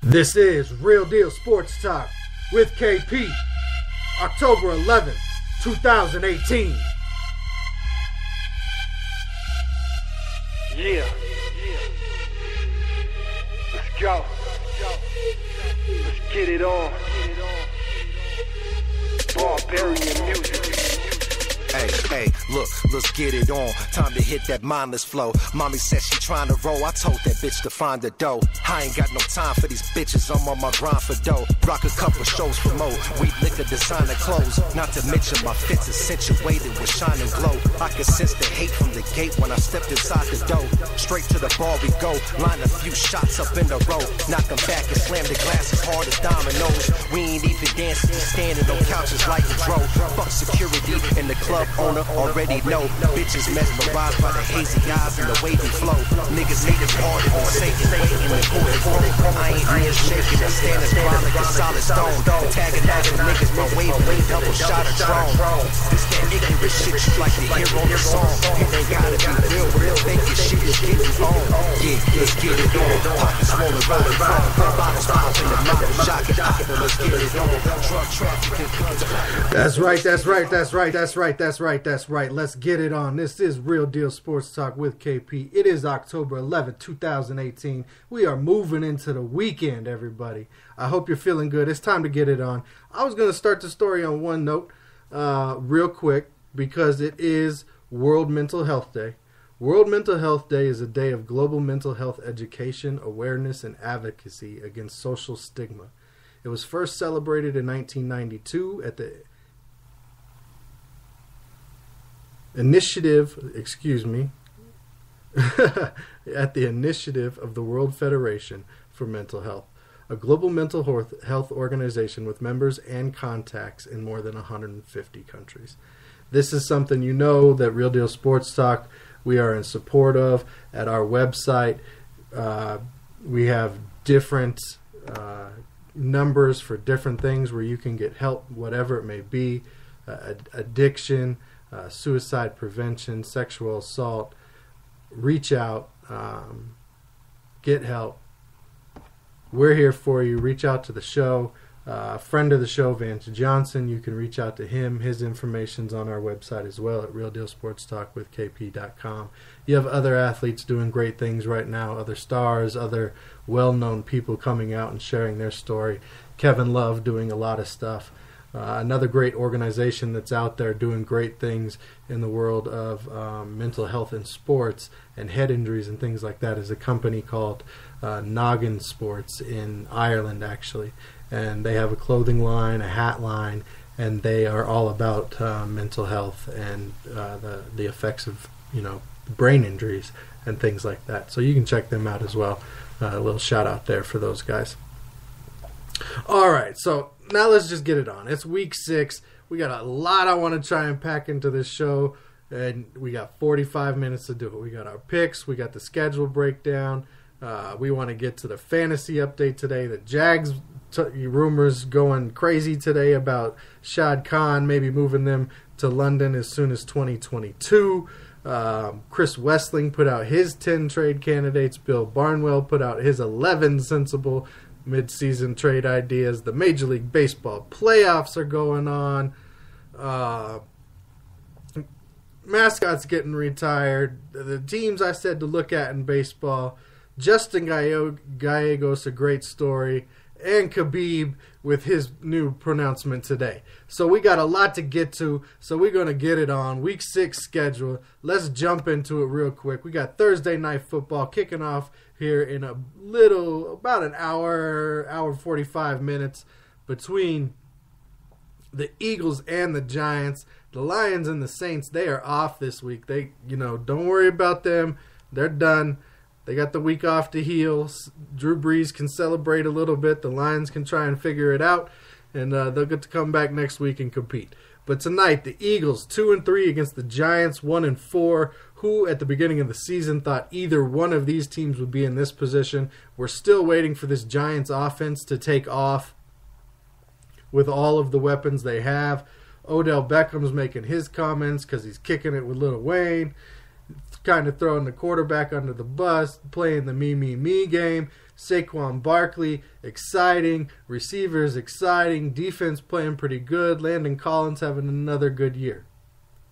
This is Real Deal Sports Talk with KP, October 11th, 2018. Yeah. Let's go. Let's get it on. Barbarian music. Hey, look, let's get it on. Time to hit that mindless flow. Mommy said she trying to roll. I told that bitch to find the dough. I ain't got no time for these bitches. I'm on my grind for dough. Rock a couple shows for more. We liquor, designer clothes. Not to mention my fits accentuated with shine and glow. I can sense the hate from the gate when I stepped inside the door. Straight to the bar we go. Line a few shots up in a row. Knock them back and slam the glass as hard as dominoes. We ain't even dancing, standing on couches like a dro. Fuck security in the club. Owner already know. Bitches mesmerized by the hazy eyes and the wavy flow. Niggas hate it harder than Satan, waiting and pulling phone. I ain't here shaking and standing strong like a solid stone. Antagonizing niggas by waving double shot of drone. This that ignorant shit you like to hear on the song. It ain't gotta be real, real fake shit is getting on. Yeah, let's get it on. Pockets rolling right in front. Bottles popping the mouth, shocking. Let's get it on. Drug trafficking. That's right. That's right. Let's get it on. This is Real Deal Sports Talk with KP. It is October 11th, 2018. We are moving into the weekend, everybody. I hope you're feeling good. It's time to get it on. I was going to start the story on one note real quick because it is World Mental Health Day. World Mental Health Day is a day of global mental health education, awareness, and advocacy against social stigma. It was first celebrated in 1992 at the initiative of the World Federation for Mental Health, a global mental health organization with members and contacts in more than 150 countries. This is something you know that Real Deal Sports Talk, we are in support of. At our website, we have different numbers for different things where you can get help, whatever it may be, addiction, suicide prevention, sexual assault. Reach out, get help. We're here for you. Reach out to the show. Friend of the show, Vance Johnson, you can reach out to him. His information's on our website as well at realdealsportstalkwithkp.com. You have other athletes doing great things right now, other stars, other well-known people coming out and sharing their story. Kevin Love doing a lot of stuff. Another great organization that's out there doing great things in the world of mental health in sports and head injuries and things like that is a company called Noggin Sports in Ireland, actually. And they have a clothing line, a hat line, and they are all about mental health and the effects of, brain injuries and things like that. So you can check them out as well. A little shout out there for those guys. All right, so now let's just get it on. It's week 6. We got a lot I want to try and pack into this show, and we got 45 minutes to do it. We got our picks. We got the schedule breakdown. We want to get to the fantasy update today. The Jags rumors going crazy today about Shad Khan maybe moving them to London as soon as 2022. Chris Wessling put out his 10 trade candidates. Bill Barnwell put out his 11 sensible mid-season trade ideas. The Major League Baseball playoffs are going on. Mascots getting retired. The teams I said to look at in baseball. Justin Gallegos, a great story. And Khabib with his new pronouncement today. So we got a lot to get to, so we're going to get it on. Week 6 schedule. Let's jump into it real quick. We got Thursday Night Football kicking off here in about an hour 45 minutes between the Eagles and the Giants. The Lions and the Saints, they are off this week. They, don't worry about them. They're done. They got the week off to heal. Drew Brees can celebrate a little bit. The Lions can try and figure it out. And they'll get to come back next week and compete. But tonight, the Eagles 2-3 against the Giants 1-4. Who at the beginning of the season thought either one of these teams would be in this position? We're still waiting for this Giants offense to take off with all of the weapons they have. Odell Beckham's making his comments because he's kicking it with Lil Wayne. kind of throwing the quarterback under the bus, playing the me game. Saquon Barkley, exciting. Receivers, exciting. Defense playing pretty good. Landon Collins having another good year.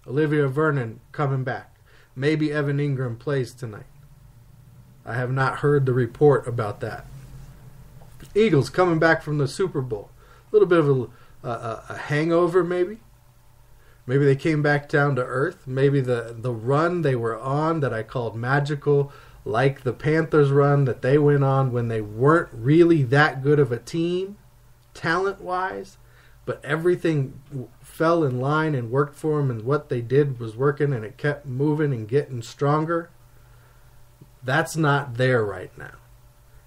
Olivia Vernon coming back. Maybe Evan Ingram plays tonight. I have not heard the report about that. Eagles coming back from the Super Bowl. A little bit of a hangover, maybe. Maybe they came back down to earth. Maybe the run they were on that I called magical, like the Panthers run that they went on when they weren't really that good of a team, talent-wise, but everything fell in line and worked for them, and what they did was working, and it kept moving and getting stronger. That's not there right now.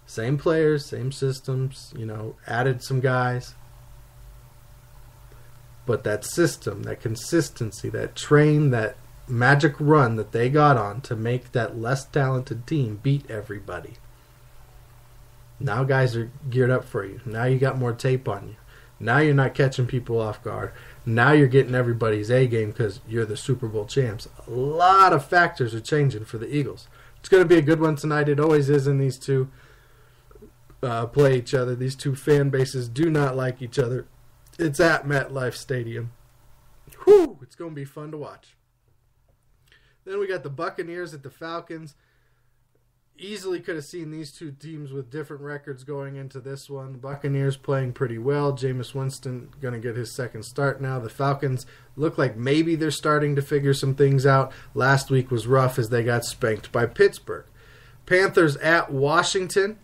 Same players, same systems, added some guys. But that system, that consistency, that train, that magic run that they got on to make that less talented team beat everybody. Now guys are geared up for you. Now you got more tape on you. Now you're not catching people off guard. Now you're getting everybody's A game because you're the Super Bowl champs. A lot of factors are changing for the Eagles. It's going to be a good one tonight. It always is in these two play each other. These two fan bases do not like each other. It's at MetLife Stadium. Whew, it's going to be fun to watch. Then we got the Buccaneers at the Falcons. Easily could have seen these two teams with different records going into this one. The Buccaneers playing pretty well. Jameis Winston going to get his second start now. The Falcons look like maybe they're starting to figure some things out. Last week was rough as they got spanked by Pittsburgh. Panthers at Washington.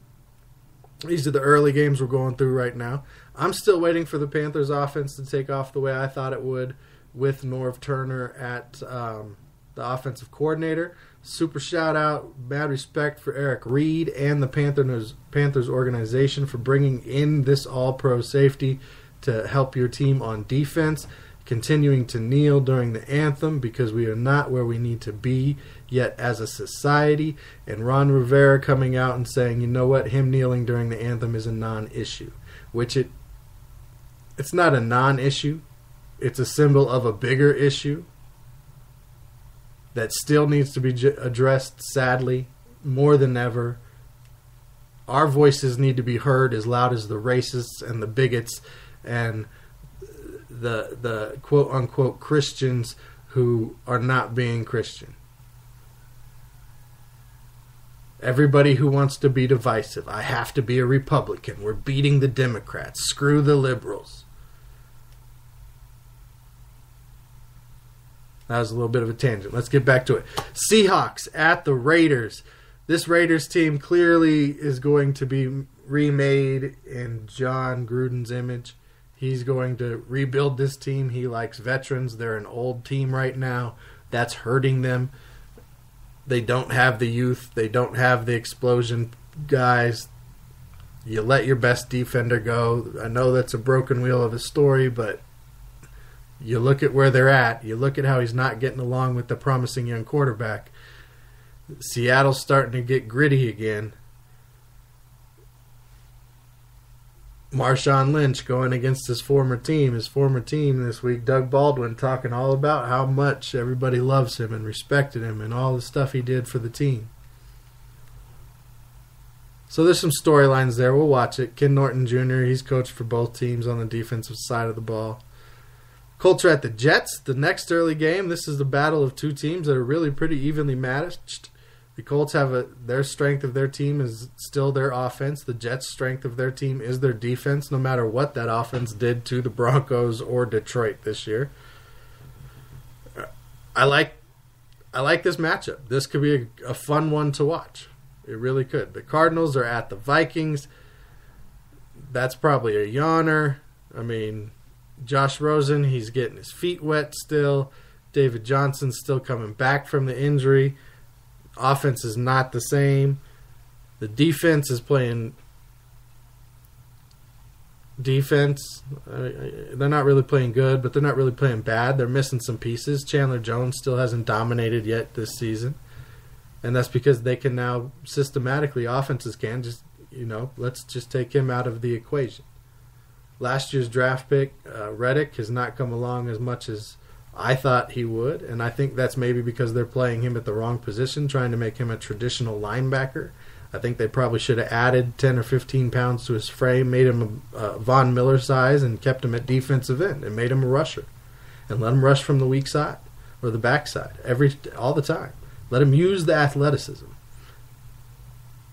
These are the early games we're going through right now. I'm still waiting for the Panthers offense to take off the way I thought it would with Norv Turner at the offensive coordinator. Super shout out, mad respect for Eric Reed and the Panthers organization for bringing in this all-pro safety to help your team on defense, continuing to kneel during the anthem because we are not where we need to be yet as a society, and Ron Rivera coming out and saying, you know what, him kneeling during the anthem is a non-issue, which it's not a non-issue. It's a symbol of a bigger issue that still needs to be addressed, sadly, more than ever. Our voices need to be heard as loud as the racists and the bigots and the quote-unquote Christians who are not being Christian. Everybody who wants to be divisive. I have to be a Republican. We're beating the Democrats. Screw the liberals. That was a little bit of a tangent. Let's get back to it. Seahawks at the Raiders. This Raiders team clearly is going to be remade in John Gruden's image. He's going to rebuild this team. He likes veterans. They're an old team right now. That's hurting them. They don't have the youth. They don't have the explosion guys. You let your best defender go. I know that's a broken wheel of a story, but you look at where they're at. You look at how he's not getting along with the promising young quarterback. Seattle's starting to get gritty again. Marshawn Lynch going against his former team. His former team this week, Doug Baldwin, talking all about how much everybody loves him and respected him and all the stuff he did for the team. So there's some storylines there. We'll watch it. Ken Norton Jr., he's coached for both teams on the defensive side of the ball. Colts are at the Jets. The next early game, this is the battle of two teams that are really pretty evenly matched. The Colts have their strength of their team is still their offense. The Jets' strength of their team is their defense, no matter what that offense did to the Broncos or Detroit this year. I like this matchup. This could be a fun one to watch. It really could. The Cardinals are at the Vikings. That's probably a yawner. I mean, Josh Rosen, he's getting his feet wet still. David Johnson's still coming back from the injury. Offense is not the same. The defense is playing defense. They're not really playing good, but they're not really playing bad. They're missing some pieces. Chandler Jones still hasn't dominated yet this season. And that's because they can now systematically, offenses can just, let's just take him out of the equation. Last year's draft pick, Reddick, has not come along as much as I thought he would, and I think that's maybe because they're playing him at the wrong position, trying to make him a traditional linebacker. I think they probably should have added 10 or 15 pounds to his frame, made him a Von Miller size, and kept him at defensive end, and made him a rusher. And let him rush from the weak side or the back side all the time. Let him use the athleticism.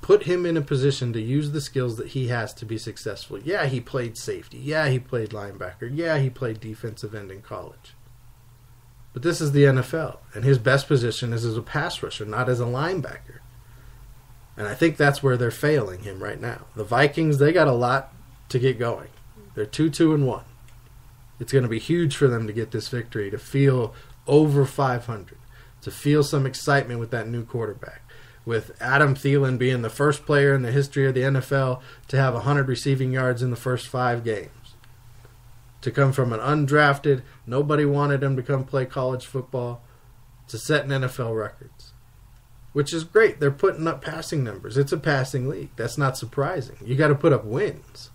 Put him in a position to use the skills that he has to be successful. Yeah, he played safety. Yeah, he played linebacker. Yeah, he played defensive end in college. But this is the NFL, and his best position is as a pass rusher, not as a linebacker. And I think that's where they're failing him right now. The Vikings, they got a lot to get going. They're 2-2-1. It's going to be huge for them to get this victory, to feel over 500, to feel some excitement with that new quarterback. With Adam Thielen being the first player in the history of the NFL to have 100 receiving yards in the first 5 games. To come from an undrafted, nobody wanted him to come play college football, to set NFL records. Which is great. They're putting up passing numbers. It's a passing league. That's not surprising. You got to put up wins.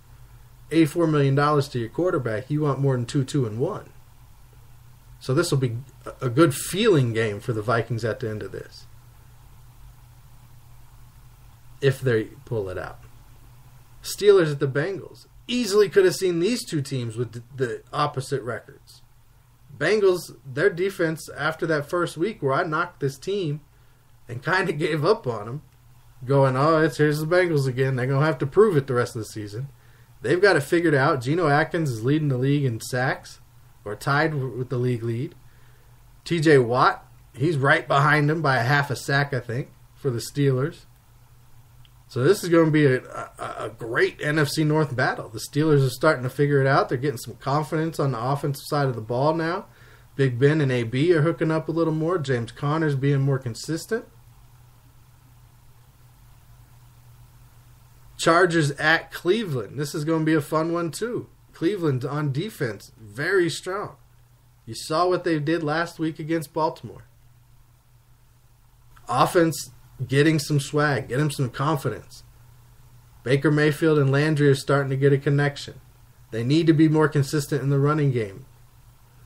$84 million to your quarterback. You want more than 2-2-1. So this will be a good feeling game for the Vikings at the end of this. If they pull it out. Steelers at the Bengals. Easily could have seen these two teams with the opposite records. Bengals, their defense after that first week where I knocked this team and kind of gave up on them, going, here's the Bengals again. They're going to have to prove it the rest of the season. They've got it figured out. Geno Atkins is leading the league in sacks, or tied with the league lead. TJ Watt, he's right behind him by a half a sack, I think, for the Steelers. So this is going to be a great NFC North battle. The Steelers are starting to figure it out. They're getting some confidence on the offensive side of the ball now. Big Ben and AB are hooking up a little more. James Conner's being more consistent. Chargers at Cleveland. This is going to be a fun one too. Cleveland on defense, very strong. You saw what they did last week against Baltimore. Offense getting some swag, getting some confidence. Baker Mayfield and Landry are starting to get a connection. They need to be more consistent in the running game.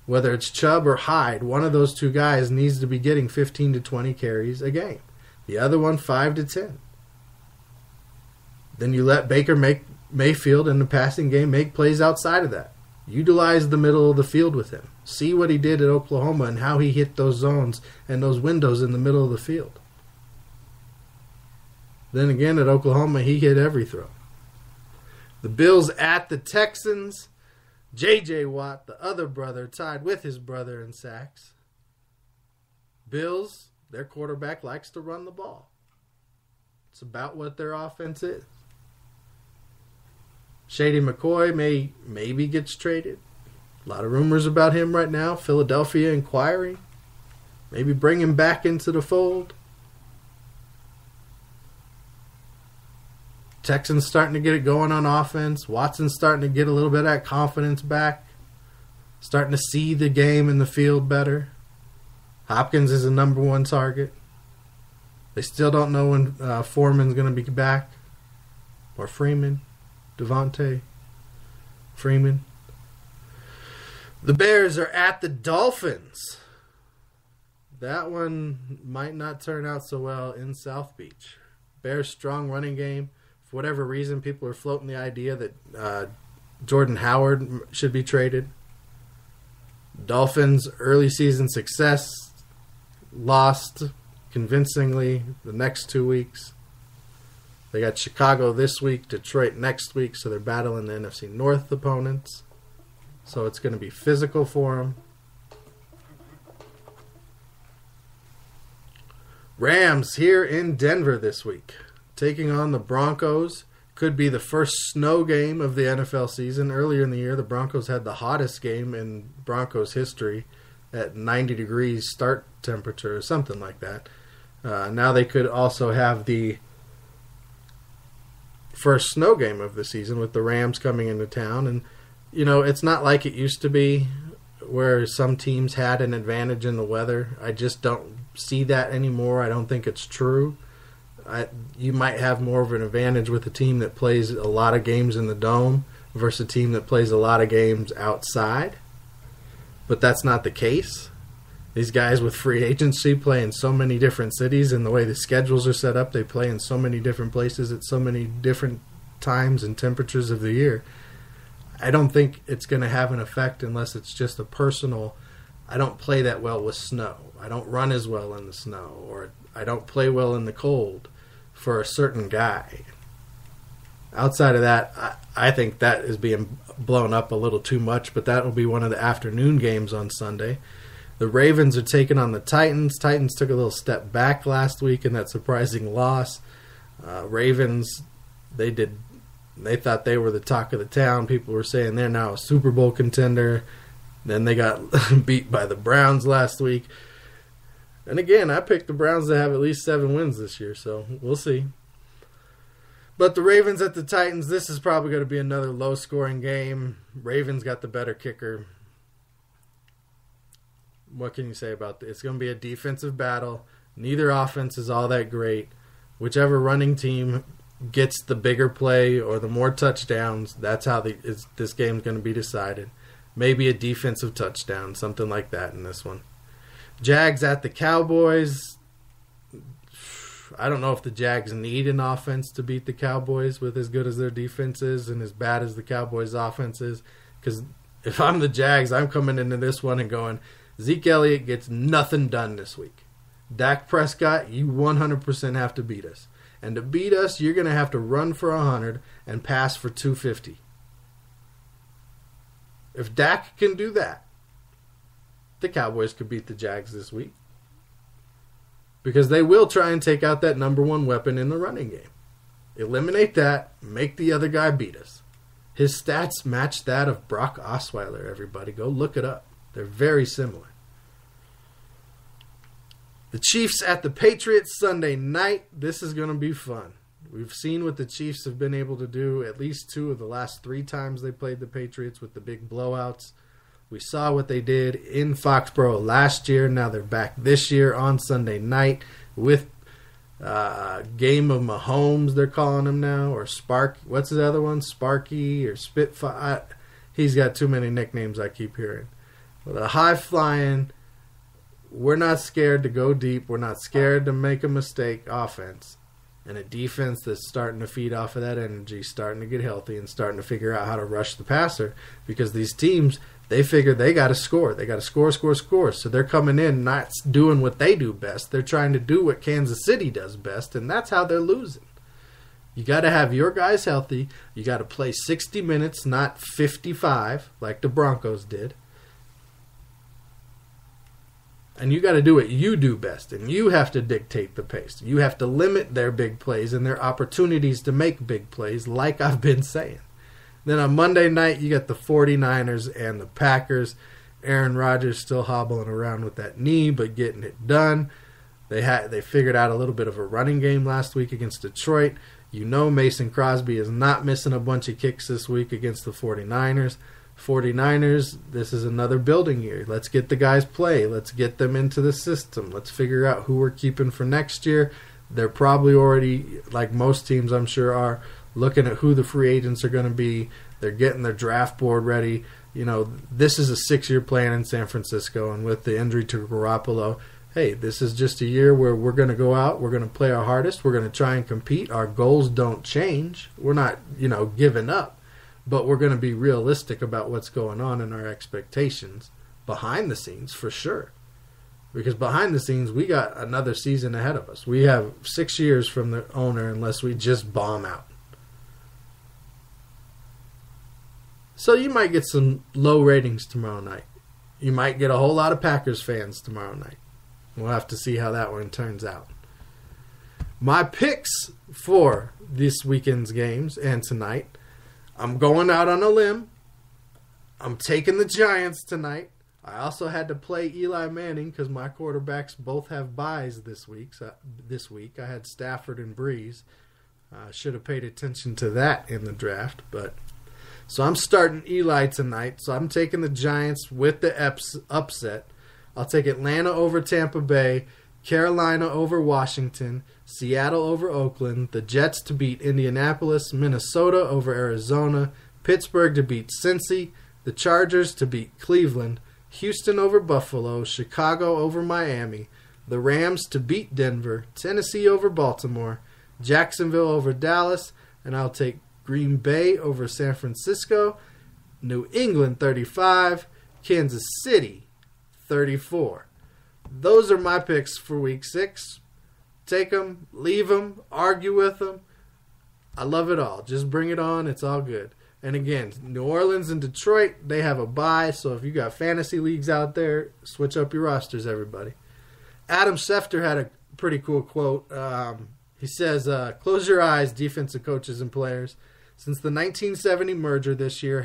Whether it's Chubb or Hyde, one of those two guys needs to be getting 15 to 20 carries a game. The other one, 5 to 10. Then you let Baker Mayfield in the passing game make plays outside of that. Utilize the middle of the field with him. See what he did at Oklahoma and how he hit those zones and those windows in the middle of the field. Then again, at Oklahoma, he hit every throw. The Bills at the Texans. J.J. Watt, the other brother, tied with his brother in sacks. Bills, their quarterback likes to run the ball. It's about what their offense is. Shady McCoy maybe gets traded. A lot of rumors about him right now. Philadelphia inquiring. Maybe bring him back into the fold. Texans starting to get it going on offense. Watson's starting to get a little bit of that confidence back. Starting to see the game in the field better. Hopkins is the number 1 target. They still don't know when Foreman's going to be back. Or Freeman. Devontae Freeman. The Bears are at the Dolphins. That one might not turn out so well in South Beach. Bears' strong running game. For whatever reason, people are floating the idea that Jordan Howard should be traded. Dolphins' early season success lost convincingly the next 2 weeks. They got Chicago this week, Detroit next week, so they're battling the NFC North opponents. So it's going to be physical for them. Rams here in Denver this week, taking on the Broncos. Could be the first snow game of the NFL season. Earlier in the year, the Broncos had the hottest game in Broncos history at 90 degrees start temperature or something like that. Now they could also have the first snow game of the season with the Rams coming into town. And, it's not like it used to be where some teams had an advantage in the weather. I just don't see that anymore. I don't think it's true. You might have more of an advantage with a team that plays a lot of games in the dome versus a team that plays a lot of games outside. but that's not the case. These guys with free agency play in so many different cities, and the way the schedules are set up, they play in so many different places at so many different times and temperatures of the year. I don't think it's going to have an effect unless it's just a personal, I don't play that well with snow. I don't run as well in the snow, or I don't play well in the cold for a certain guy. Outside of that, I think that is being blown up a little too much, but that will be one of the afternoon games on Sunday. The Ravens are taking on the Titans. Titans took a little step back last week in that surprising loss. Ravens, they thought they were the talk of the town. People were saying they're now a Super Bowl contender. Then they got beat by the Browns last week. And again, I picked the Browns to have at least 7 wins this year, so we'll see. But the Ravens at the Titans, this is probably going to be another low-scoring game. Ravens got the better kicker. What can you say about this? It's going to be a defensive battle. Neither offense is all that great. Whichever running team gets the bigger play or the more touchdowns, that's how this game's going to be decided. Maybe a defensive touchdown, something like that in this one. Jags at the Cowboys. I don't know if the Jags need an offense to beat the Cowboys with as good as their defense is and as bad as the Cowboys' offense is. Because if I'm the Jags, I'm coming into this one and going, Zeke Elliott gets nothing done this week. Dak Prescott, you 100% have to beat us. And to beat us, you're going to have to run for 100 and pass for 250. If Dak can do that, the Cowboys could beat the Jags this week. Because they will try and take out that number one weapon in the running game. Eliminate that, make the other guy beat us. His stats match that of Brock Osweiler, everybody. Go look it up. They're very similar. The Chiefs at the Patriots Sunday night. This is going to be fun. We've seen what the Chiefs have been able to do at least 2 of the last 3 times they played the Patriots with the big blowouts. We saw what they did in Foxborough last year. Now they're back this year on Sunday night with Game of Mahomes, they're calling him now, or Spark. What's the other one? Sparky or Spitfire? He's got too many nicknames I keep hearing. But a high-flying, we're not scared to go deep. We're not scared to make a mistake offense. And a defense that's starting to feed off of that energy, starting to get healthy, and starting to figure out how to rush the passer. Because these teams, they figure they got to score. They got to score. So they're coming in not doing what they do best. They're trying to do what Kansas City does best, and that's how they're losing. You got to have your guys healthy. You got to play 60 minutes, not 55, like the Broncos did. And you got to do what you do best, and you have to dictate the pace. You have to limit their big plays and their opportunities to make big plays, like I've been saying. Then on Monday night, you got the 49ers and the Packers. Aaron Rodgers still hobbling around with that knee, but getting it done. They figured out a little bit of a running game last week against Detroit. You know Mason Crosby is not missing a bunch of kicks this week against the 49ers. 49ers, this is another building year. Let's get the guys play. Let's get them into the system. Let's figure out who we're keeping for next year. They're probably already, like most teams I'm sure are, looking at who the free agents are going to be. They're getting their draft board ready. You know, this is a 6-year plan in San Francisco, and with the injury to Garoppolo, hey, this is just a year where we're going to go out, we're going to play our hardest, we're going to try and compete. Our goals don't change. We're not, giving up. But we're going to be realistic about what's going on and our expectations behind the scenes for sure. Because behind the scenes, we got another season ahead of us. We have 6 years from the owner unless we just bomb out. So you might get some low ratings tomorrow night. You might get a whole lot of Packers fans tomorrow night. We'll have to see how that one turns out. My picks for this weekend's games and tonight, I'm going out on a limb. I'm taking the Giants tonight. I also had to play Eli Manning because my quarterbacks both have byes this week. I had Stafford and Breeze. I should have paid attention to that in the draft. So I'm starting Eli tonight. So I'm taking the Giants with the upset. I'll take Atlanta over Tampa Bay, Carolina over Washington, Seattle over Oakland, the Jets to beat Indianapolis, Minnesota over Arizona, Pittsburgh to beat Cincy, the Chargers to beat Cleveland, Houston over Buffalo, Chicago over Miami, the Rams to beat Denver, Tennessee over Baltimore, Jacksonville over Dallas, and I'll take Green Bay over San Francisco, New England 35, Kansas City 34. Those are my picks for Week 6. Take them, leave them, argue with them. I love it all. Just bring it on. It's all good. And again, New Orleans and Detroit, they have a bye. So if you got fantasy leagues out there, switch up your rosters, everybody. Adam Schefter had a pretty cool quote. He says, close your eyes, defensive coaches and players. Since the 1970 merger this year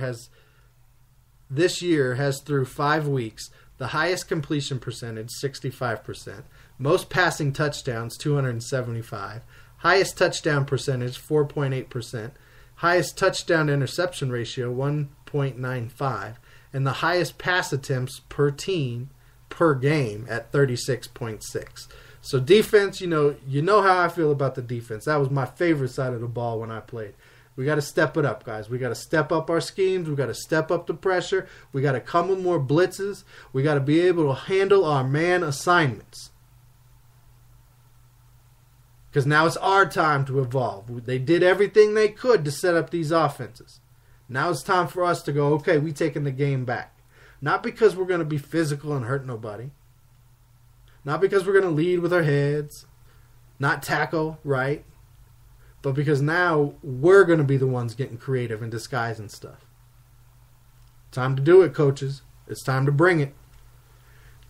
has through 5 weeks, the highest completion percentage, 65%. Most passing touchdowns, 275. Highest touchdown percentage, 4.8%. Highest touchdown interception ratio, 1.95. And the highest pass attempts per team per game at 36.6. So defense, you know how I feel about the defense. That was my favorite side of the ball when I played. We got to step it up, guys. We got to step up our schemes. We got to step up the pressure. We got to come with more blitzes. We got to be able to handle our man assignments. Because now it's our time to evolve. They did everything they could to set up these offenses. Now it's time for us to go, okay, we taking the game back. Not because we're going to be physical and hurt nobody. Not because we're going to lead with our heads. Not tackle, right? But because now we're going to be the ones getting creative and disguising stuff. Time to do it, coaches. It's time to bring it.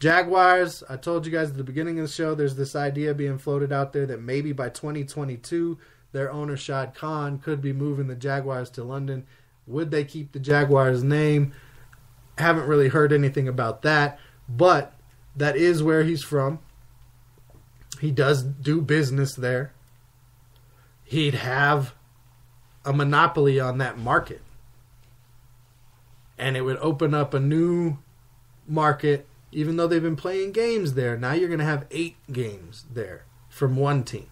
Jaguars, I told you guys at the beginning of the show, there's this idea being floated out there that maybe by 2022, their owner, Shad Khan, could be moving the Jaguars to London. Would they keep the Jaguars name? Haven't really heard anything about that, but that is where he's from. He does do business there. He'd have a monopoly on that market. And it would open up a new market, even though they've been playing games there. Now you're going to have 8 games there from one team.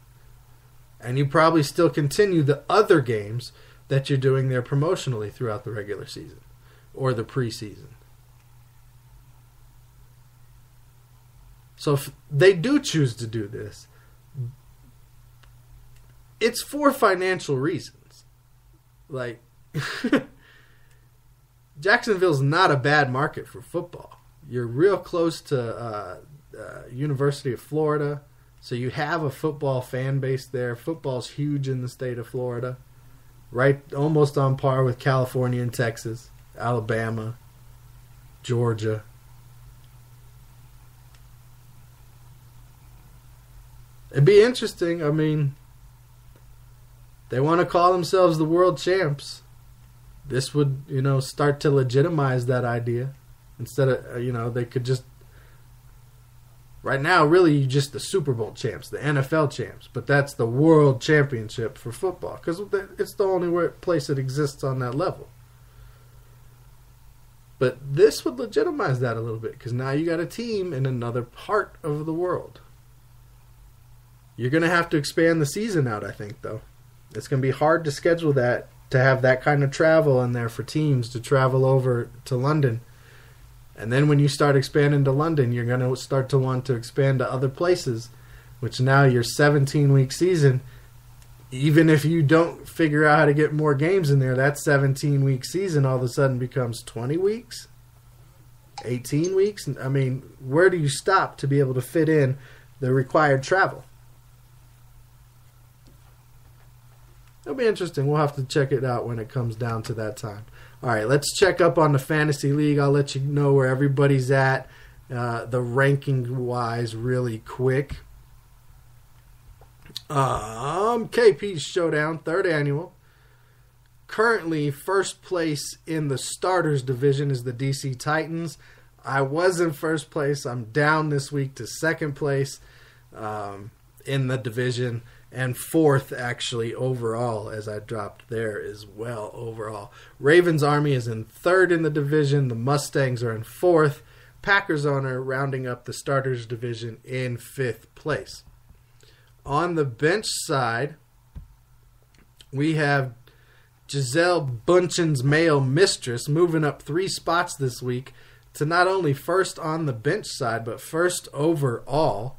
And you probably still continue the other games that you're doing there promotionally throughout the regular season or the preseason. So if they do choose to do this, it's for financial reasons. Like, Jacksonville's not a bad market for football. You're real close to University of Florida, so you have a football fan base there. Football's huge in the state of Florida, right? Almost on par with California and Texas, Alabama, Georgia. It'd be interesting. I mean, they want to call themselves the world champs. This would, start to legitimize that idea. Instead of, they could just... Right now, really, just the Super Bowl champs, the NFL champs. But that's the world championship for football. Because it's the only place it exists on that level. But this would legitimize that a little bit. Because now you got a team in another part of the world. You're going to have to expand the season out, I think, though. It's going to be hard to schedule that, to have that kind of travel in there for teams to travel over to London. And then when you start expanding to London, you're going to start to want to expand to other places, which now your 17-week season, even if you don't figure out how to get more games in there, that 17-week season all of a sudden becomes 20 weeks, 18 weeks. I mean, where do you stop to be able to fit in the required travel? It'll be interesting. We'll have to check it out when it comes down to that time. All right, let's check up on the Fantasy League. I'll let you know where everybody's at, the ranking-wise, really quick. KP's Showdown, 3rd annual. Currently, first place in the starters division is the DC Titans. I was in first place. I'm down this week to 2nd place in the division. And 4th, actually, overall, as I dropped there as well, overall. Ravens Army is in 3rd in the division. The Mustangs are in 4th. Packers owner rounding up the starters division in 5th place. On the bench side, we have Giselle Bündchen's male mistress moving up 3 spots this week to not only first on the bench side, but first overall.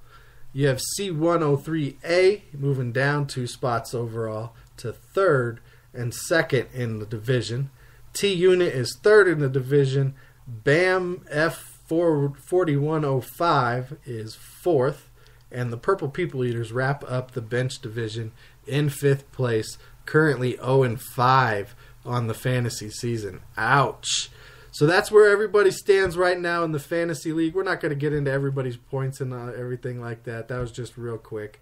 You have C103A moving down 2 spots overall to third and second in the division. T Unit is third in the division. BAM F4105 is fourth. And the Purple People Eaters wrap up the bench division in fifth place, currently 0-5 on the fantasy season. Ouch. So that's where everybody stands right now in the fantasy league. We're not going to get into everybody's points and everything like that. That was just real quick.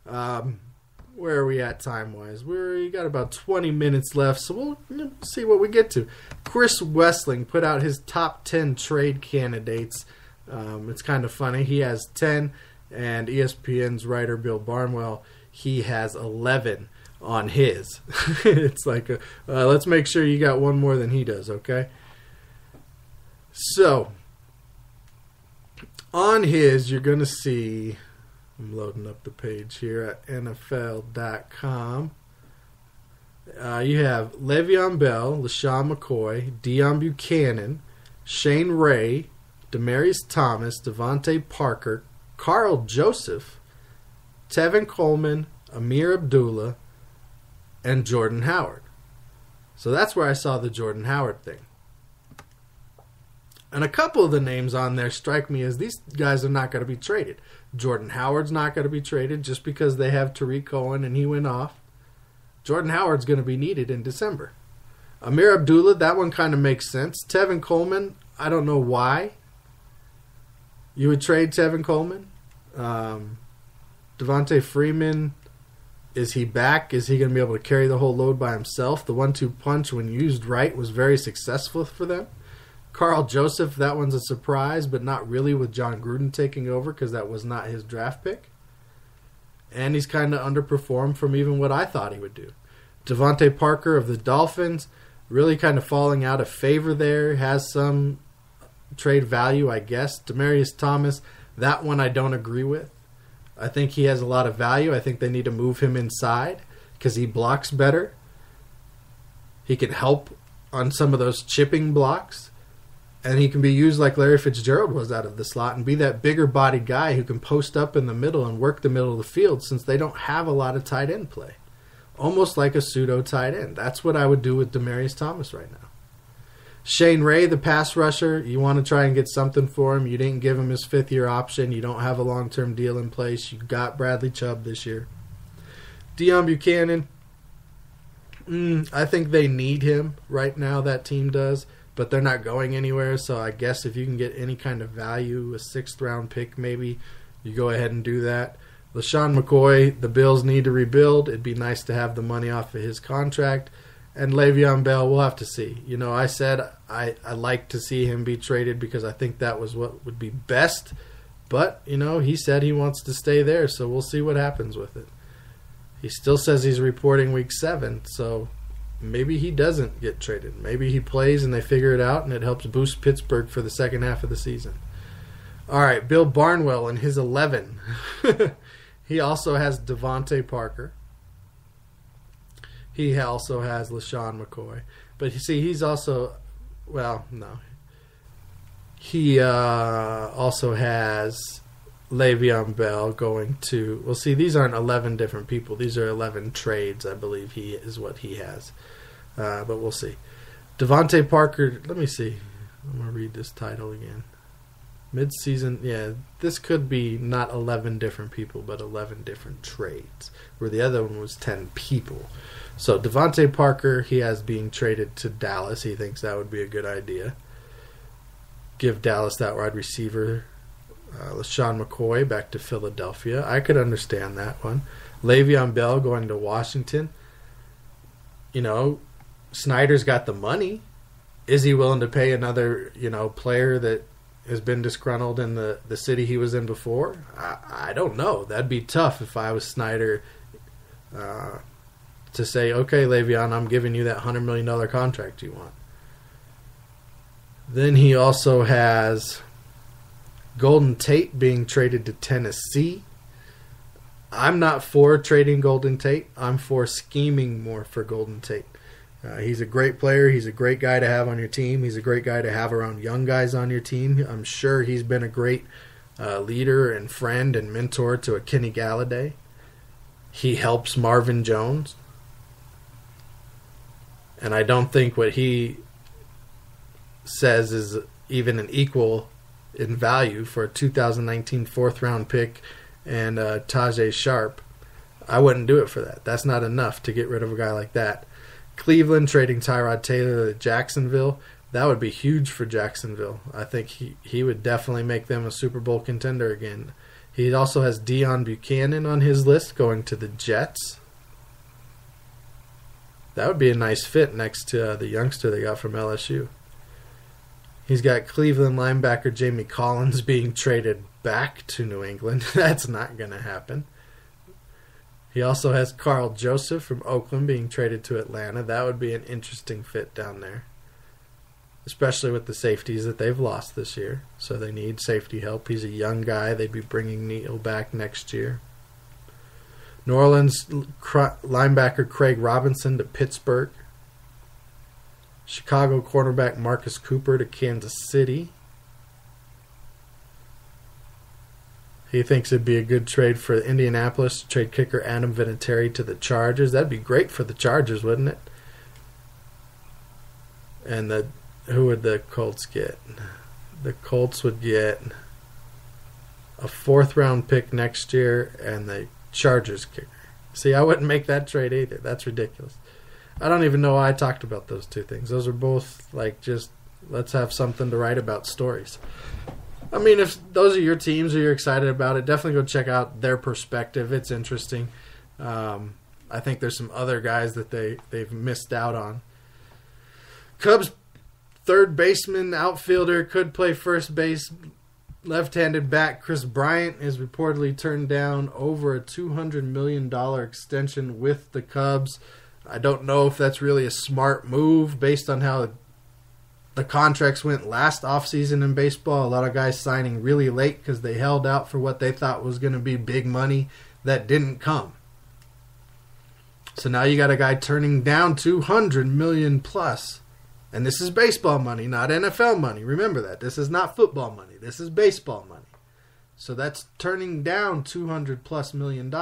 Where are we at time-wise? We got about 20 minutes left, so we'll see what we get to. Chris Wessling put out his top 10 trade candidates. It's kind of funny. He has 10, and ESPN's writer Bill Barnwell, he has 11 on his. It's like, let's make sure you got one more than he does, okay? So, on his, you're going to see, I'm loading up the page here at NFL.com. You have Le'Veon Bell, LaShawn McCoy, Deion Buchanan, Shane Ray, Demaryius Thomas, Devontae Parker, Carl Joseph, Tevin Coleman, Amir Abdullah, and Jordan Howard. So that's where I saw the Jordan Howard thing. And a couple of the names on there strike me as these guys are not going to be traded. Jordan Howard's not going to be traded just because they have Tariq Cohen and he went off. Jordan Howard's going to be needed in December. Amir Abdullah, that one kind of makes sense. Tevin Coleman, I don't know why you would trade Tevin Coleman. Devontae Freeman, is he back? Is he going to be able to carry the whole load by himself? The 1-2 punch, when used right, was very successful for them. Carl Joseph, that one's a surprise, but not really with John Gruden taking over because that was not his draft pick. And he's kind of underperformed from even what I thought he would do. Devontae Parker of the Dolphins, really kind of falling out of favor there, has some trade value, I guess. Demaryius Thomas, that one I don't agree with. I think he has a lot of value. I think they need to move him inside because he blocks better. He can help on some of those chipping blocks. And he can be used like Larry Fitzgerald was out of the slot and be that bigger bodied guy who can post up in the middle and work the middle of the field since they don't have a lot of tight end play. Almost like a pseudo tight end. That's what I would do with Demaryius Thomas right now. Shane Ray, the pass rusher, you want to try and get something for him. You didn't give him his 5th-year option. You don't have a long-term deal in place. You got Bradley Chubb this year. Deion Buchanan, I think they need him right now, that team does. But they're not going anywhere, so I guess if you can get any kind of value, a 6th-round pick maybe, you go ahead and do that. LaShawn McCoy, the Bills need to rebuild. It'd be nice to have the money off of his contract. And Le'Veon Bell, we'll have to see. You know, I said I like to see him be traded because I think that was what would be best. But, you know, he said he wants to stay there, so we'll see what happens with it. He still says he's reporting week 7, so maybe he doesn't get traded. Maybe he plays and they figure it out and it helps boost Pittsburgh for the second half of the season. All right, Bill Barnwell in his 11. He also has Devontae Parker. He also has LaShawn McCoy. But you see, he's also, well, no. He also has Le'Veon Bell going to, well, see, these aren't 11 different people. These are 11 trades, I believe he is what he has. But we'll see. Devontae Parker, let me see. I'm going to read this title again. Mid-season, yeah, this could be not 11 different people, but 11 different trades, where the other one was 10 people. So Devontae Parker, he has being traded to Dallas. He thinks that would be a good idea. Give Dallas that wide receiver. LaShawn McCoy back to Philadelphia. I could understand that one. Le'Veon Bell going to Washington. You know, Snyder's got the money. Is he willing to pay another, player that has been disgruntled in the city he was in before? I don't know. That'd be tough if I was Snyder to say, okay, Le'Veon, I'm giving you that $100 million contract you want. Then he also has Golden Tate being traded to Tennessee. I'm not for trading Golden Tate. I'm for scheming more for Golden Tate. He's a great player. He's a great guy to have on your team. He's a great guy to have around young guys on your team. I'm sure he's been a great leader and friend and mentor to a Kenny Galladay. He helps Marvin Jones. And I don't think what he says is even an equal in value for a 2019 fourth-round pick and Tajay Sharp. I wouldn't do it for that. That's not enough to get rid of a guy like that. Cleveland trading Tyrod Taylor to Jacksonville, that would be huge for Jacksonville. I think he would definitely make them a Super Bowl contender again. He also has Deion Buchanan on his list going to the Jets. That would be a nice fit next to the youngster they got from LSU. He's got Cleveland linebacker Jamie Collins being traded back to New England. That's not going to happen. He also has Carl Joseph from Oakland being traded to Atlanta. That would be an interesting fit down there, especially with the safeties that they've lost this year. So they need safety help. He's a young guy. They'd be bringing Neal back next year. New Orleans linebacker Craig Robinson to Pittsburgh. Chicago cornerback Marcus Cooper to Kansas City. He thinks it'd be a good trade for Indianapolis to trade kicker Adam Vinatieri to the Chargers. That'd be great for the Chargers, wouldn't it? And who would the Colts get? The Colts would get a fourth-round pick next year and the Chargers kicker. See, I wouldn't make that trade either. That's ridiculous. I don't even know why I talked about those two things. Those are both like just let's have something to write about stories. I mean, if those are your teams or you're excited about it, definitely go check out their perspective. It's interesting. I think there's some other guys that they've missed out on. Cubs third baseman, outfielder, could play first base, left-handed bat Chris Bryant is reportedly turned down over a $200 million extension with the Cubs. I don't know if that's really a smart move based on how the contracts went last offseason in baseball. A lot of guys signing really late because they held out for what they thought was going to be big money that didn't come. So now you got a guy turning down $200 million plus. And this is baseball money, not NFL money. Remember that. This is not football money. This is baseball money. So that's turning down $200+ million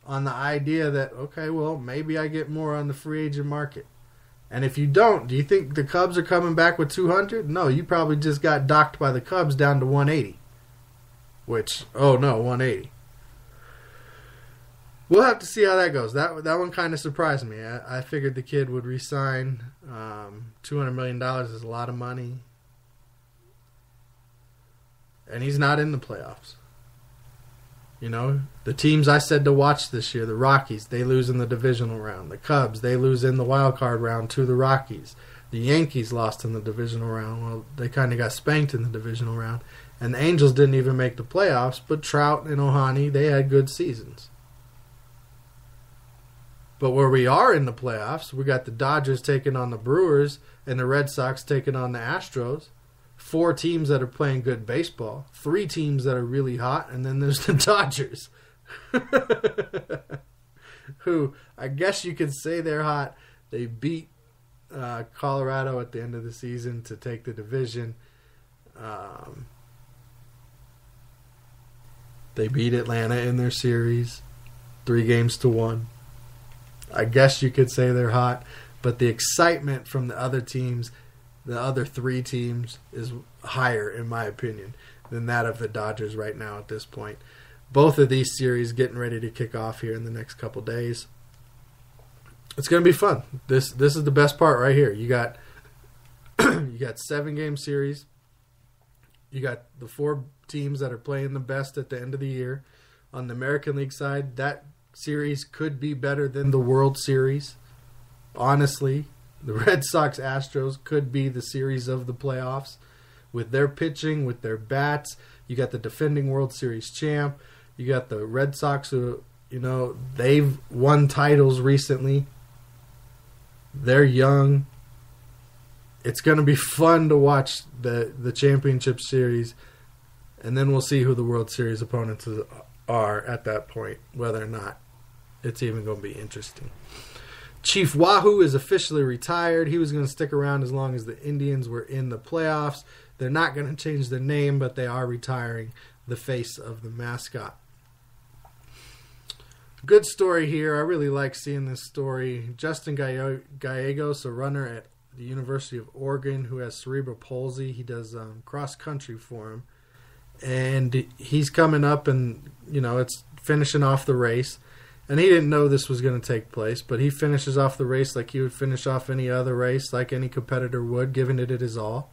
on the idea that, okay, well, maybe I get more on the free agent market. And if you don't, do you think the Cubs are coming back with 200? No, you probably just got docked by the Cubs down to 180. Which, 180. We'll have to see how that goes. That one kind of surprised me. I figured the kid would re-sign. $200 million is a lot of money. And he's not in the playoffs. You know, the teams I said to watch this year, the Rockies, they lose in the divisional round. The Cubs, they lose in the wild card round to the Rockies. The Yankees lost in the divisional round. Well, they kind of got spanked in the divisional round. And the Angels didn't even make the playoffs, but Trout and Ohtani, they had good seasons. But where we are in the playoffs, we got the Dodgers taking on the Brewers and the Red Sox taking on the Astros. 4 teams that are playing good baseball. 3 teams that are really hot. And then there's the Dodgers. Who, I guess you could say they're hot. They beat Colorado at the end of the season to take the division. They beat Atlanta in their series. 3-1. I guess you could say they're hot. But the excitement from the other teams, the other 3 teams, is higher, in my opinion, than that of the Dodgers right now at this point. Both of these series getting ready to kick off here in the next couple days. It's going to be fun. This is the best part right here. You got 7-game series. You got the 4 teams that are playing the best at the end of the year. On the American League side, that series could be better than the World Series. Honestly, the Red Sox Astros could be the series of the playoffs with their pitching, with their bats. You got the defending World Series champ. You got the Red Sox who, they've won titles recently. They're young. It's going to be fun to watch the championship series, and then we'll see who the World Series opponents are at that point, whether or not it's even going to be interesting. Chief Wahoo is officially retired. He was going to stick around as long as the Indians were in the playoffs. They're not going to change the name, but they are retiring the face of the mascot. Good story here. I really like seeing this story. Justin Gallegos, a runner at the University of Oregon who has cerebral palsy. He does cross country for him. And he's coming up and, it's finishing off the race. And he didn't know this was going to take place, but he finishes off the race like he would finish off any other race, like any competitor would, giving it his all.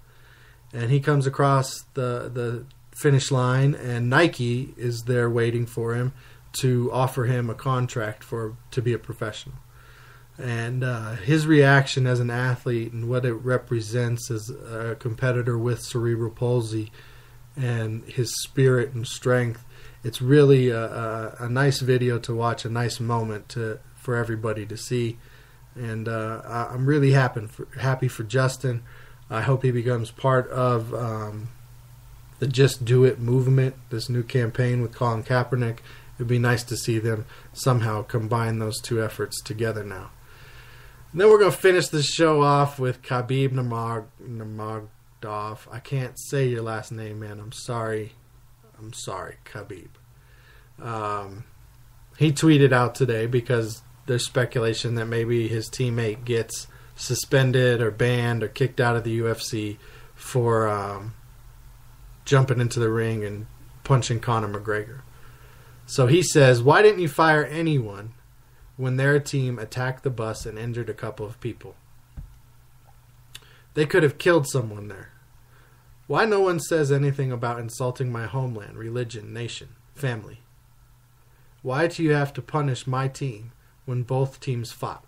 And he comes across the finish line, and Nike is there waiting for him to offer him a contract to be a professional. And his reaction as an athlete and what it represents as a competitor with cerebral palsy and his spirit and strength, it's really a nice video to watch, a nice moment for everybody to see. And I'm really happy for Justin. I hope he becomes part of the Just Do It movement, this new campaign with Colin Kaepernick. It'd be nice to see them somehow combine those two efforts together now. And then we're going to finish the show off with Khabib Nurmagomedov. I can't say your last name, man. I'm sorry, Khabib. He tweeted out today because there's speculation that maybe his teammate gets suspended or banned or kicked out of the UFC for jumping into the ring and punching Conor McGregor. So he says, why didn't you fire anyone when their team attacked the bus and injured a couple of people? They could have killed someone there. Why no one says anything about insulting my homeland, religion, nation, family? Why do you have to punish my team when both teams fought?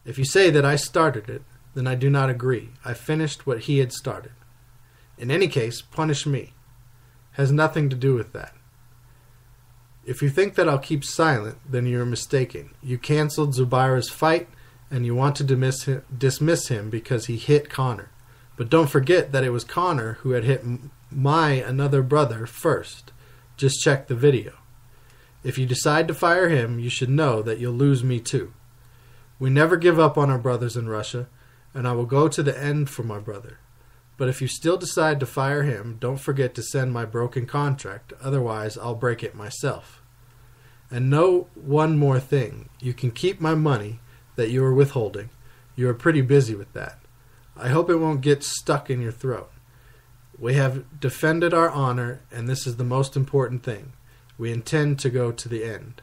If you say that I started it, then I do not agree. I finished what he had started. In any case, punish me. Has nothing to do with that. If you think that I'll keep silent, then you're mistaken. You canceled Zubaira's fight, and you want to dismiss him because he hit Conor. But don't forget that it was Conor who had hit my another brother first. Just check the video. If you decide to fire him, you should know that you'll lose me too. We never give up on our brothers in Russia, and I will go to the end for my brother. But if you still decide to fire him, don't forget to send my broken contract, otherwise I'll break it myself. And know one more thing. You can keep my money that you are withholding. You are pretty busy with that. I hope it won't get stuck in your throat. We have defended our honor, and this is the most important thing. We intend to go to the end.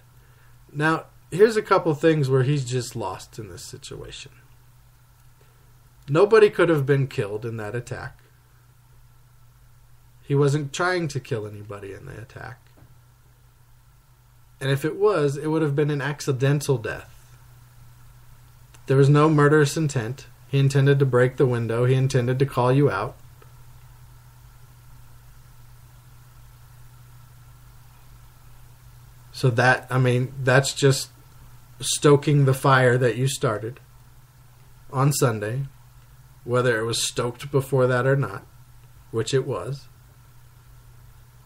Now, here's a couple things where he's just lost in this situation. Nobody could have been killed in that attack. He wasn't trying to kill anybody in the attack. And if it was, it would have been an accidental death. There was no murderous intent. He intended to break the window. He intended to call you out. So that's just stoking the fire that you started on Sunday, whether it was stoked before that or not, which it was.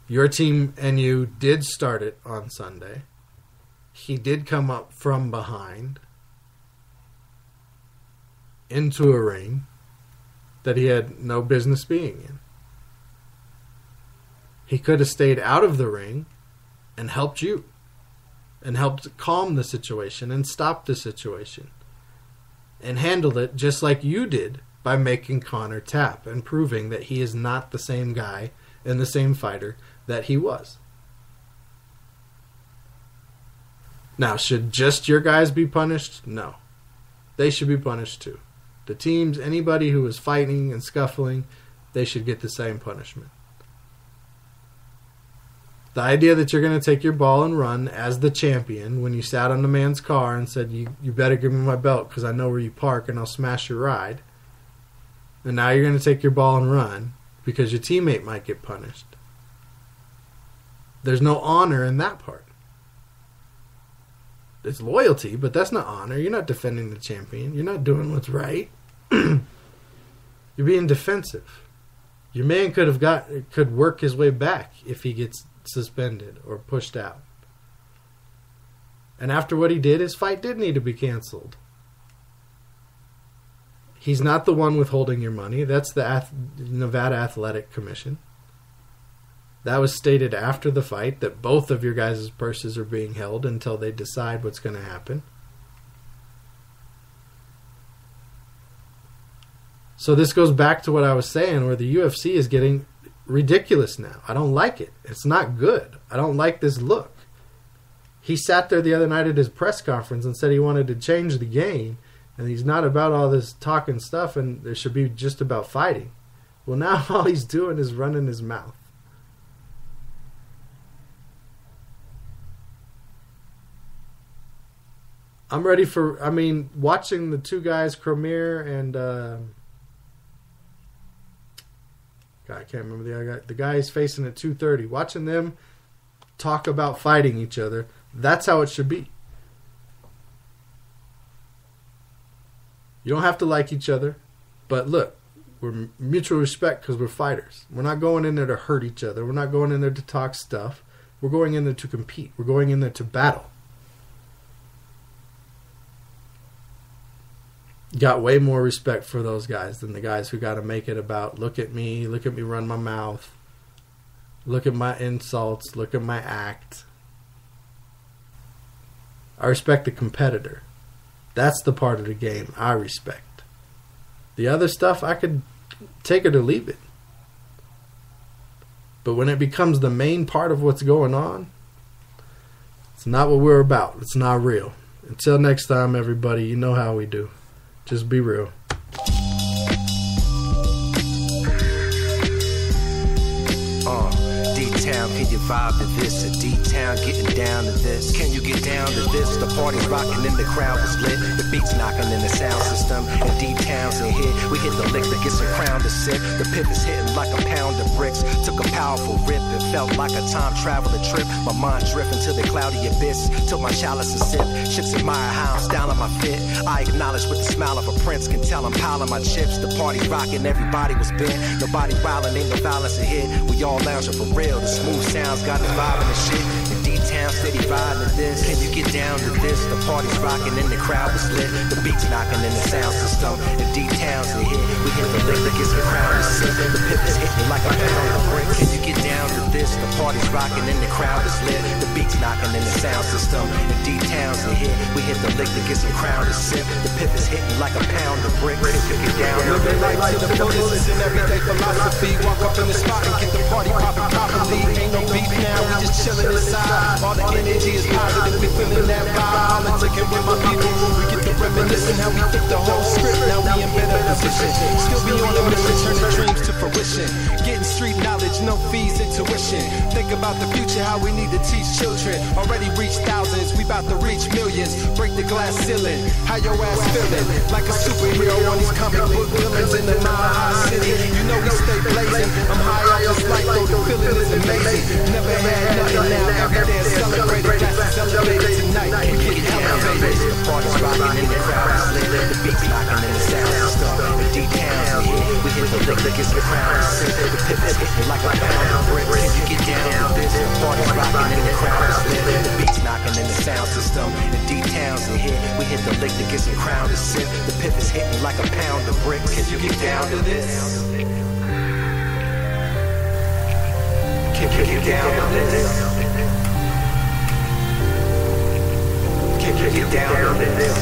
Your team and you did start it on Sunday. He did come up from behind into a ring that he had no business being in. He could have stayed out of the ring and helped you and helped calm the situation and stop the situation and handled it just like you did by making Conor tap and proving that he is not the same guy and the same fighter that he was. Now, should just your guys be punished? No. They should be punished too. The teams, anybody who was fighting and scuffling, they should get the same punishment. The idea that you're going to take your ball and run as the champion when you sat on the man's car and said, you better give me my belt because I know where you park and I'll smash your ride. And now you're going to take your ball and run because your teammate might get punished. There's no honor in that part. It's loyalty, but that's not honor. You're not defending the champion. You're not doing what's right. You're being defensive. Your man could work his way back if he gets suspended or pushed out. And after what he did, his fight did need to be canceled. He's not the one withholding your money. That's the Nevada Athletic Commission. That was stated after the fight, that both of your guys' purses are being held until they decide what's going to happen. So this goes back to what I was saying, where the UFC is getting ridiculous now. I don't like it. It's not good. I don't like this look. He sat there the other night at his press conference and said he wanted to change the game, and he's not about all this talking stuff, and there should be just about fighting. Well, now all he's doing is running his mouth. I'm ready for, watching the two guys, Cormier and, God, I can't remember the other guy. The guy he's facing at 230. Watching them talk about fighting each other, that's how it should be. You don't have to like each other, but look, we're mutual respect because we're fighters. We're not going in there to hurt each other. We're not going in there to talk stuff. We're going in there to compete. We're going in there to battle. Got way more respect for those guys than the guys who got to make it about, look at me run my mouth, look at my insults, look at my act. I respect the competitor. That's the part of the game I respect. The other stuff, I could take it or leave it. But when it becomes the main part of what's going on, it's not what we're about. It's not real. Until next time, everybody, you know how we do. Just be real. D-Town, can you vibe to this? D-Town getting down to this. Can you get down to this? The party's rocking and the crowd was lit. The beats knocking in the sound system. And D-Town's in here. We hit the lick that gets a crown to sip. The pivot's hitting like a pound of bricks. Took a powerful rip. It felt like a time traveler trip. My mind drifting to the cloudy abyss. Till my chalice is sip. Ships admire how I'm styling my fit. I acknowledge with the smile of a prince. Can tell I'm piling my chips. The party's rocking, everybody was bent. Nobody wildin', ain't no violence ahead. We all lounging for real. The smooth sounds got us vibing and shit. And D-Town steady vibing to this. Can you get down to this? The party's rocking and the crowd was lit. The beats knocking in the sound system. And D-Town's in here. We hit the lick that gets the crowd to sip. The pivot's hitting like a pound of brick. Can you get down to this? The party's rocking and the crowd is lit. The beats knocking in the sound system. And D-Town's in here. We hit the lick that gets the crowd to sip. The pivot's hitting like a pound of brick. Can you get down to this? Living life to the fullest is an everyday philosophy. Walk up in the spot and get the party popping properly. Ain't no beef now, we just chilling inside. All the energy is positive, we feeling that vibe. Politicking with my people, we get to reminiscing how we fit the whole script. Now we in better position, still be on a mission, turning dreams to fruition. Getting street knowledge, no fees and tuition. Think about the future, how we need to teach children. Already reached thousands, we about to reach millions. Break the glass ceiling, how your ass feeling? Like a superhero on these comic book villains in the Mile High City. You know we stay blazing, I'm high off this life though, the feeling is amazing. Never had nothing, now every day is celebrated. That's celebrated tonight, can get elevated. The party's rocking and the crowd is lit. The beats knocking in the sound system. The D-Town's in here. We hit the lick that gets the crowd to sip. The pivot's hitting like a pound of brick. Can you get down to this? The party's rocking and the crowd is lit. The beats knocking in the sound system. The D-Town's in here. We hit the lick that gets the crowd to sip. The pivot's hitting like a pound of brick. Can you get down to this? Can you get down to this? Can you get down to this?